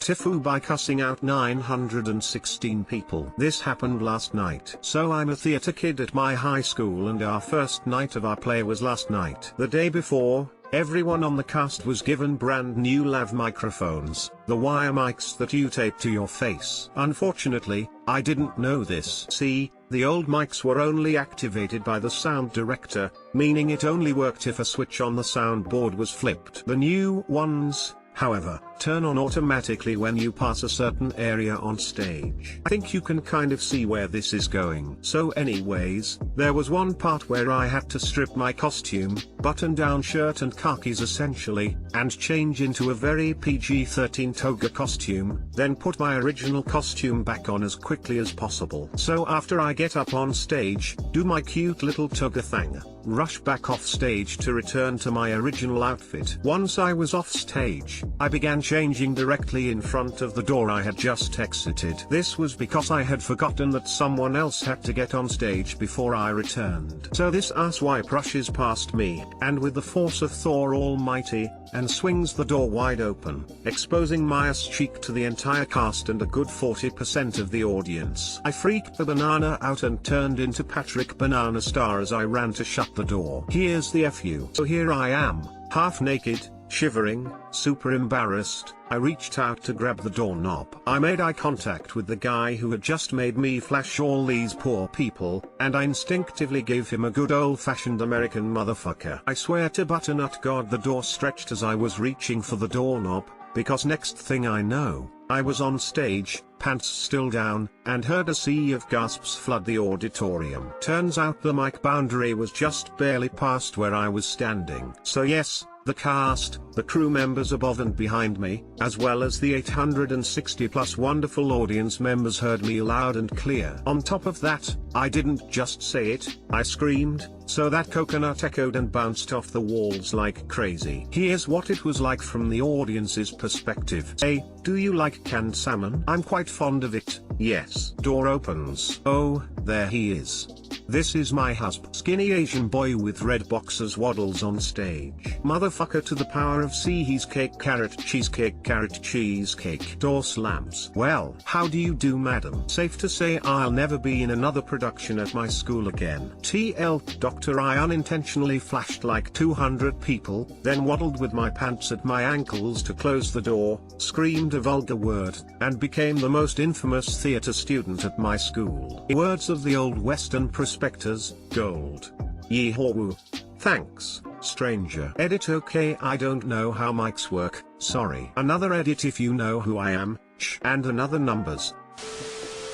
TIFU Buy cussing out 916 people. This happened last night. So I'm a theater kid at my high school and our first night of our play was last night. The day before, everyone on the cast was given brand new lav microphones, the wire mics that you tape to your face. Unfortunately, I didn't know this. See, the old mics were only activated by the sound director, meaning it only worked if a switch on the soundboard was flipped. The new ones, however, turn on automatically when you pass a certain area on stage. I think you can kind of see where this is going. So anyways, there was one part where I had to strip my costume, button-down shirt and khakis essentially, and change into a very PG-13 toga costume, then put my original costume back on as quickly as possible. So after I get up on stage, do my cute little toga thing, rush back off stage to return to my original outfit. Once I was off stage, I began changing directly in front of the door I had just exited. This was because I had forgotten that someone else had to get on stage before I returned. So this asswipe rushes past me, and with the force of Thor Almighty, and swings the door wide open, exposing my ass cheek to the entire cast and a good 40% of the audience. I freaked the banana out and turned into Patrick Banana Star as I ran to shut the door. Here's the FU. So here I am, half naked, shivering, super embarrassed. I reached out to grab the doorknob. I made eye contact with the guy who had just made me flash all these poor people, and I instinctively gave him a good old-fashioned American motherfucker. I swear to butternut God the door stretched as I was reaching for the doorknob, because next thing I know, I was on stage, pants still down, and heard a sea of gasps flood the auditorium. Turns out the mic boundary was just barely past where I was standing. So yes, the cast, the crew members above and behind me, as well as the 860 plus wonderful audience members heard me loud and clear. On top of that, I didn't just say it, I screamed, so that coconut echoed and bounced off the walls like crazy. Here's what it was like from the audience's perspective. Hey, do you like canned salmon? I'm quite fond of it, yes. Door opens. Oh, there he is. This is my husband. Skinny Asian boy with red boxers waddles on stage. Motherfucker to the power of C, he's cake carrot cheesecake. Door slams. Well, how do you do, madam? Safe to say I'll never be in another production at my school again. TL Doctor, I unintentionally flashed like 200 people, then waddled with my pants at my ankles to close the door, screamed a vulgar word, and became the most infamous theater student at my school. In words of the old Western prospectors, gold. Yee-haw-woo. Thanks, stranger. Edit. Okay, I don't know how mics work, sorry. Another edit if you know who I am, and another numbers.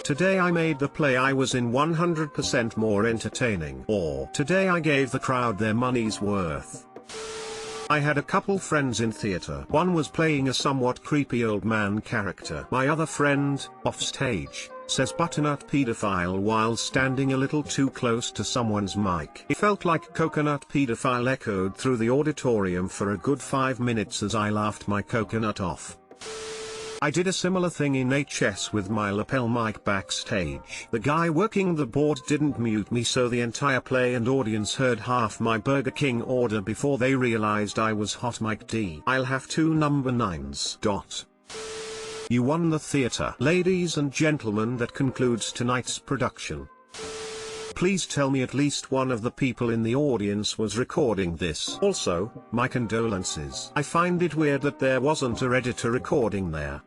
Today I made the play I was in 100% more entertaining. Or today I gave the crowd their money's worth. I had a couple friends in theater. One was playing a somewhat creepy old man character. My other friend, off stage, says butternut pedophile while standing a little too close to someone's mic. It felt like coconut pedophile echoed through the auditorium for a good 5 minutes as I laughed my coconut off. I did a similar thing in HS with my lapel mic backstage. The guy working the board didn't mute me, so the entire play and audience heard half my Burger King order before they realized I was hot mic D. I'll have 2 number 9s. You won the theater. Ladies and gentlemen, that concludes tonight's production. Please tell me at least one of the people in the audience was recording this. Also, my condolences. I find it weird that there wasn't a Redditor recording there.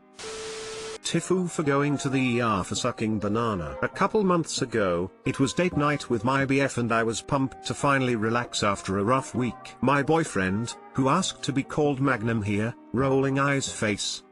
TIFU for going to the ER for sucking banana. A couple months ago, it was date night with my BF and I was pumped to finally relax after a rough week. My boyfriend, who asked to be called Magnum here, rolling eyes face,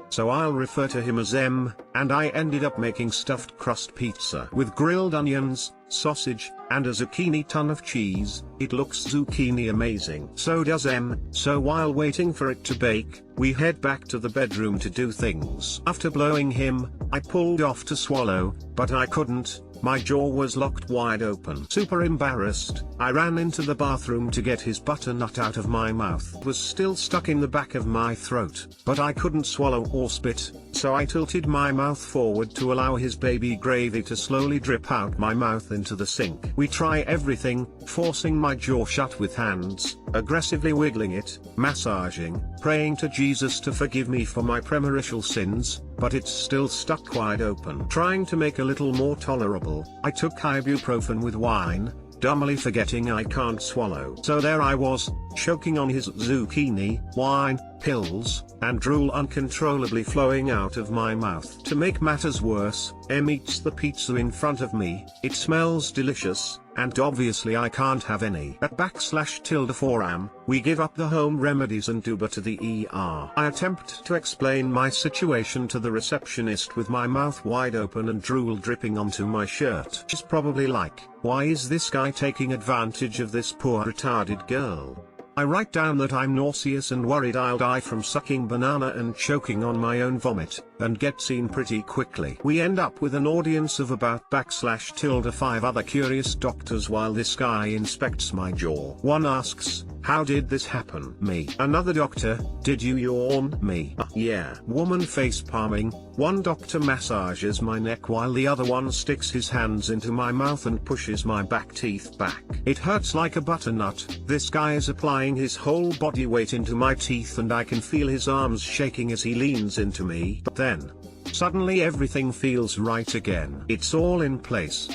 so I'll refer to him as M, and I ended up making stuffed crust pizza with grilled onions, sausage, and a zucchini ton of cheese. It looks zucchini amazing. So does M. So while waiting for it to bake, we head back to the bedroom to do things. After blowing him, I pulled off to swallow, but I couldn't. My jaw was locked wide open. Super embarrassed, I ran into the bathroom to get his butternut out of my mouth. It was still stuck in the back of my throat, but I couldn't swallow or spit, so I tilted my mouth forward to allow his baby gravy to slowly drip out my mouth into the sink. We try everything, forcing my jaw shut with hands, aggressively wiggling it, massaging, praying to Jesus to forgive me for my premarital sins, but it's still stuck wide open. Trying to make a little more tolerable, I took ibuprofen with wine, dumbly forgetting I can't swallow. So there I was, choking on his zucchini, wine, pills, and drool uncontrollably flowing out of my mouth. To make matters worse, Em eats the pizza in front of me. It smells delicious, and obviously I can't have any. At /4am, we give up the home remedies and Uber to the ER. I attempt to explain my situation to the receptionist with my mouth wide open and drool dripping onto my shirt. She's probably like, why is this guy taking advantage of this poor retarded girl? I write down that I'm nauseous and worried I'll die from sucking banana and choking on my own vomit, and get seen pretty quickly. We end up with an audience of about /5 other curious doctors while this guy inspects my jaw. One asks, how did this happen? Me. Another doctor, did you yawn? Me. Yeah. Woman face palming. One doctor massages my neck while the other one sticks his hands into my mouth and pushes my back teeth back. It hurts like a butternut. This guy is applying his whole body weight into my teeth and I can feel his arms shaking as he leans into me. But then, suddenly everything feels right again. It's all in place.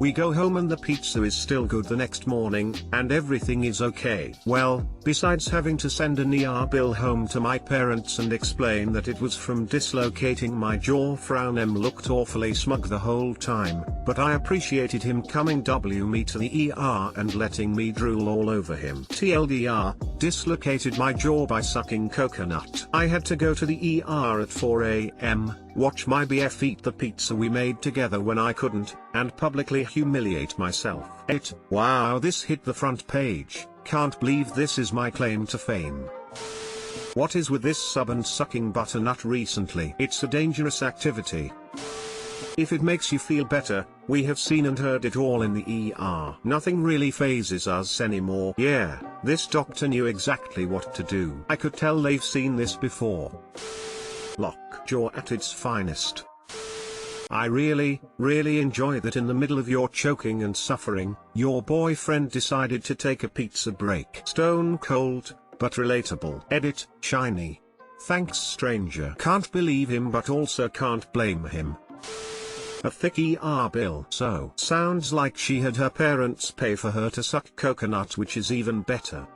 We go home and the pizza is still good the next morning, and everything is okay. Well, besides having to send an ER bill home to my parents and explain that it was from dislocating my jaw. Em looked awfully smug the whole time, but I appreciated him coming me to the ER and letting me drool all over him. TLDR, dislocated my jaw by sucking coconut. I had to go to the ER at 4 AM, watch my BF eat the pizza we made together when I couldn't, and publicly humiliate myself. Wow, this hit the front page. Can't believe this is my claim to fame. What is with this sub and sucking butternut recently? It's a dangerous activity. If it makes you feel better, we have seen and heard it all in the ER. Nothing really phases us anymore. Yeah, this doctor knew exactly what to do. I could tell they've seen this before. Lockjaw at its finest. I really enjoy that in the middle of your choking and suffering, your boyfriend decided to take a pizza break. Stone cold, but relatable. Edit, shiny. Thanks stranger. Can't believe him but also can't blame him. A thick ER bill. So sounds like she had her parents pay for her to suck coconut, which is even better.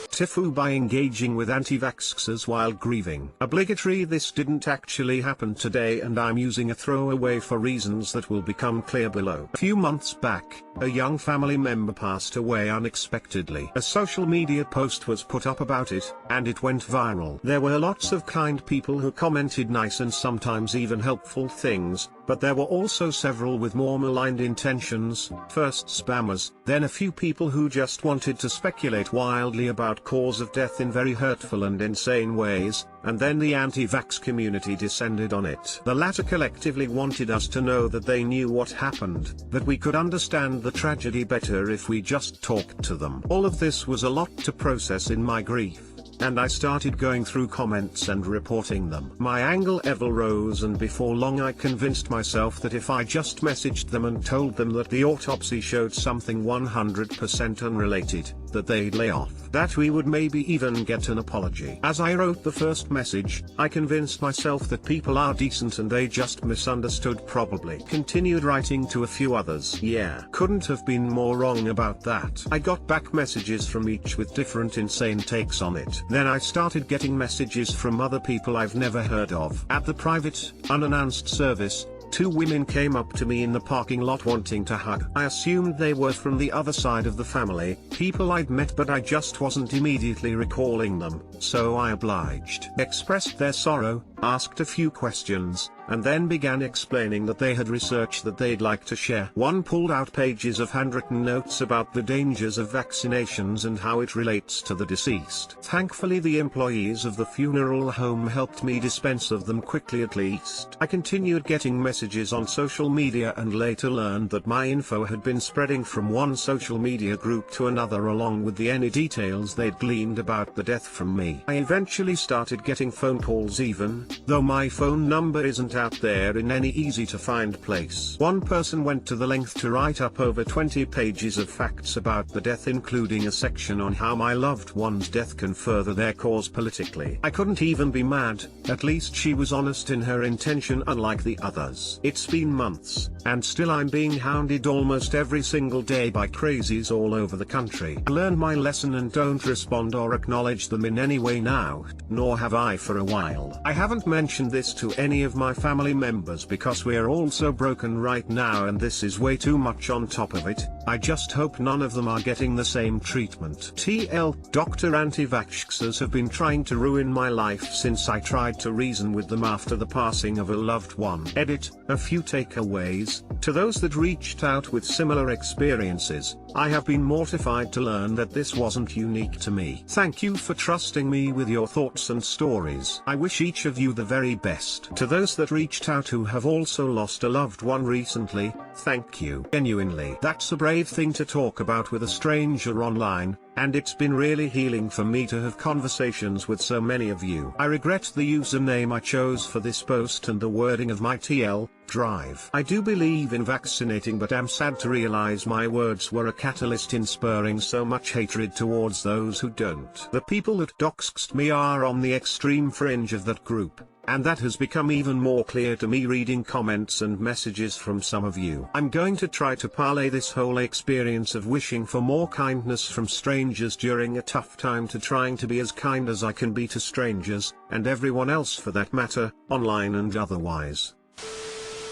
TIFU Buy engaging with antivaxxers while grieving. Obligatory. This didn't actually happen today and I'm using a throwaway for reasons that will become clear below. A few months back, a young family member passed away unexpectedly. A social media post was put up about it, and it went viral. There were lots of kind people who commented nice and sometimes even helpful things, but there were also several with more maligned intentions, first spammers, then a few people who just wanted to speculate wildly about cause of death in very hurtful and insane ways, and then the anti-vax community descended on it. The latter collectively wanted us to know that they knew what happened, that we could understand the tragedy better if we just talked to them. All of this was a lot to process in my grief, and I started going through comments and reporting them. My anger level rose, and before long I convinced myself that if I just messaged them and told them that the autopsy showed something 100% unrelated, that they'd lay off. That we would maybe even get an apology. As I wrote the first message, I convinced myself that people are decent and they just misunderstood probably. Continued writing to a few others. Yeah, couldn't have been more wrong about that. I got back messages from each with different insane takes on it. Then I started getting messages from other people I've never heard of. At the private, unannounced service, 2 women came up to me in the parking lot wanting to hug. I assumed they were from the other side of the family, people I'd met, but I just wasn't immediately recalling them, so I obliged. Expressed their sorrow, asked a few questions, and then began explaining that they had research that they'd like to share. One pulled out pages of handwritten notes about the dangers of vaccinations and how it relates to the deceased. Thankfully the employees of the funeral home helped me dispense of them quickly at least. I continued getting messages on social media and later learned that my info had been spreading from one social media group to another along with any details they'd gleaned about the death from me. I eventually started getting phone calls even though my phone number isn't out there in any easy to find place. One person went to the length to write up over 20 pages of facts about the death, including a section on how my loved one's death can further their cause politically. I couldn't even be mad, at least she was honest in her intention unlike the others. It's been months, and still I'm being hounded almost every single day by crazies all over the country. I learned my lesson and don't respond or acknowledge them in any way now, nor have I for a while. I haven't mentioned this to any of my family members because we're all so broken right now and this is way too much on top of it. I just hope none of them are getting the same treatment. TL, Dr. Antivaxxers have been trying to ruin my life since I tried to reason with them after the passing of a loved one. Edit, a few takeaways. To those that reached out with similar experiences, I have been mortified to learn that this wasn't unique to me. Thank you for trusting me with your thoughts and stories. I wish each of you the very best. To those that reached out who have also lost a loved one recently, thank you. Genuinely, that's a brave thing to talk about with a stranger online, and it's been really healing for me to have conversations with so many of you. I regret the username I chose for this post and the wording of my TL drive. I do believe in vaccinating, but am sad to realize my words were a catalyst in spurring so much hatred towards those who don't. The people that doxed me are on the extreme fringe of that group, and that has become even more clear to me reading comments and messages from some of you. I'm going to try to parlay this whole experience of wishing for more kindness from strangers during a tough time to trying to be as kind as I can be to strangers, and everyone else for that matter, online and otherwise.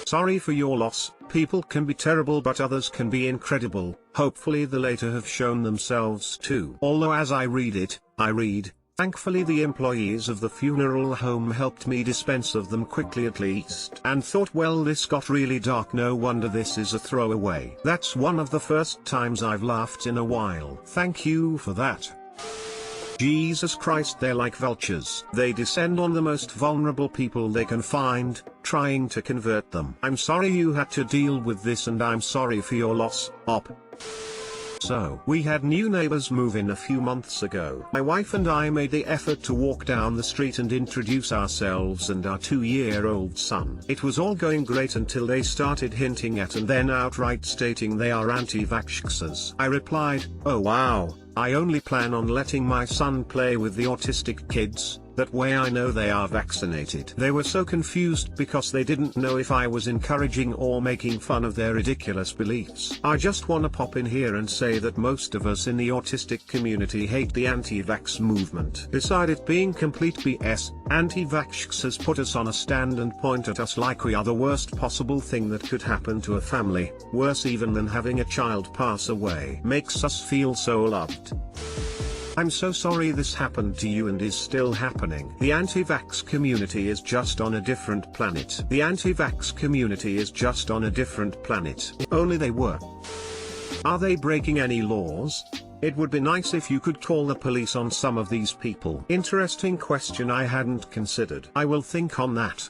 Sorry for your loss. People can be terrible but others can be incredible. Hopefully the later have shown themselves too. Although as I read, thankfully the employees of the funeral home helped me dispense of them quickly at least. And thought, well, this got really dark, no wonder this is a throwaway. That's one of the first times I've laughed in a while. Thank you for that. Jesus Christ, they're like vultures. They descend on the most vulnerable people they can find, trying to convert them. I'm sorry you had to deal with this and I'm sorry for your loss, Op. So, we had new neighbors move in a few months ago. My wife and I made the effort to walk down the street and introduce ourselves and our 2-year-old son. It was all going great until they started hinting at and then outright stating they are anti-vaxxers. I replied, oh wow, I only plan on letting my son play with the autistic kids. That way I know they are vaccinated. They were so confused because they didn't know if I was encouraging or making fun of their ridiculous beliefs. I just wanna pop in here and say that most of us in the autistic community hate the anti-vax movement. Beside it being complete BS, anti-vaxxers put us on a stand and point at us like we are the worst possible thing that could happen to a family, worse even than having a child pass away. Makes us feel so loved. I'm so sorry this happened to you and is still happening. The anti-vax community is just on a different planet. The anti-vax community is just on a different planet. If only they were. Are they breaking any laws? It would be nice if you could call the police on some of these people. Interesting question I hadn't considered. I will think on that.